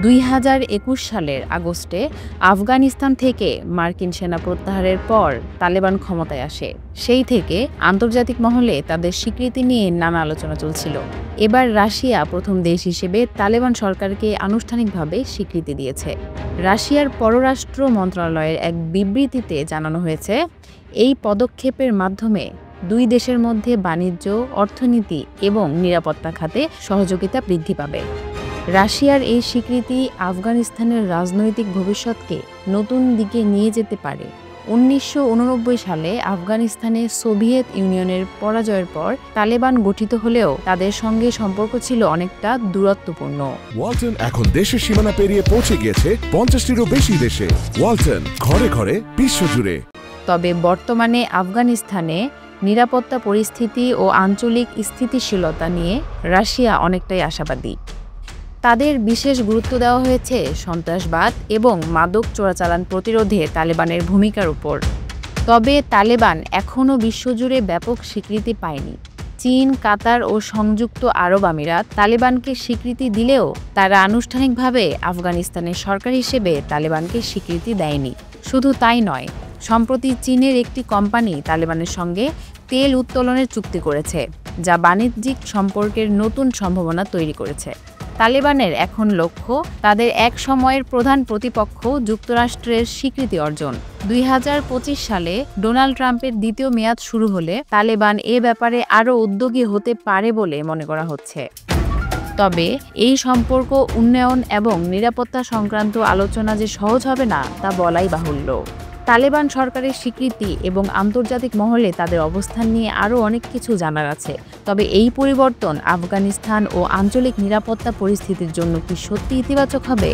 2021 সালের আগস্টে আফগানিস্তান থেকে মার্কিন সেনা প্রত্যাহারের পর তালেবান ক্ষমতায় আসে। সেই থেকে আন্তর্জাতিক মহলে তাদের স্বীকৃতি নিয়ে নানা আলোচনা চলছিল। এবার রাশিয়া প্রথম দেশ হিসেবে তালেবান সরকারকে আনুষ্ঠানিকভাবে স্বীকৃতি দিয়েছে। রাশিয়ার পররাষ্ট্র মন্ত্রণালয়ের এক বিবৃতিতে জানানো হয়েছে, এই পদক্ষেপের মাধ্যমে দুই দেশের মধ্যে বাণিজ্য, অর্থনীতি এবং নিরাপত্তা খাতে সহযোগিতা বৃদ্ধি পাবে। রাশিয়ার এই স্বীকৃতি আফগানিস্তানের রাজনৈতিক ভবিষ্যৎকে নতুন দিকে নিয়ে যেতে পারে। 1989 সালে আফগানিস্তানে সোভিয়েত ইউনিয়নের পরাজয়ের পর তালেবান গঠিত হলেও তাদের সঙ্গে সম্পর্ক ছিল অনেকটা দূরত্বপূর্ণ। ওয়ালটন এখন দেশের সীমানা পেরিয়ে পৌঁছে গিয়েছে 50টিরও বেশি দেশে। ওয়ালটন, ঘরে ঘরে, বিশ্বজুড়ে। তবে বর্তমানে আফগানিস্তানে নিরাপত্তা পরিস্থিতি ও আঞ্চলিক স্থিতিশীলতা নিয়ে রাশিয়া অনেকটাই আশাবাদী। তাদের বিশেষ গুরুত্ব দেওয়া হয়েছে সন্ত্রাসবাদ এবং মাদক চোরাচালান প্রতিরোধে তালেবানের ভূমিকার উপর। তবে তালেবান এখনও বিশ্বজুড়ে ব্যাপক স্বীকৃতি পায়নি। চীন, কাতার ও সংযুক্ত আরব আমিরাত তালেবানকে স্বীকৃতি দিলেও তারা আনুষ্ঠানিকভাবে আফগানিস্তানের সরকার হিসেবে তালেবানকে স্বীকৃতি দেয়নি। শুধু তাই নয়, সম্প্রতি চীনের একটি কোম্পানি তালেবানের সঙ্গে তেল উত্তোলনের চুক্তি করেছে, যা বাণিজ্যিক সম্পর্কের নতুন সম্ভাবনা তৈরি করেছে। তালেবানের এখন লক্ষ্য তাদের এক সময়ের প্রধান প্রতিপক্ষ যুক্তরাষ্ট্রের স্বীকৃতি অর্জন। 2025 সালে ডোনাল্ড ট্রাম্পের দ্বিতীয় মেয়াদ শুরু হলে তালেবান এ ব্যাপারে আরও উদ্যোগী হতে পারে বলে মনে করা হচ্ছে। তবে এই সম্পর্ক উন্নয়ন এবং নিরাপত্তা সংক্রান্ত আলোচনা যে সহজ হবে না তা বলাই বাহুল্য। তালেবান সরকারের স্বীকৃতি এবং আন্তর্জাতিক মহলে তাদের অবস্থান নিয়ে আরও অনেক কিছু জানার আছে। তবে এই পরিবর্তন আফগানিস্তান ও আঞ্চলিক নিরাপত্তা পরিস্থিতির জন্য কি সত্যি ইতিবাচক হবে?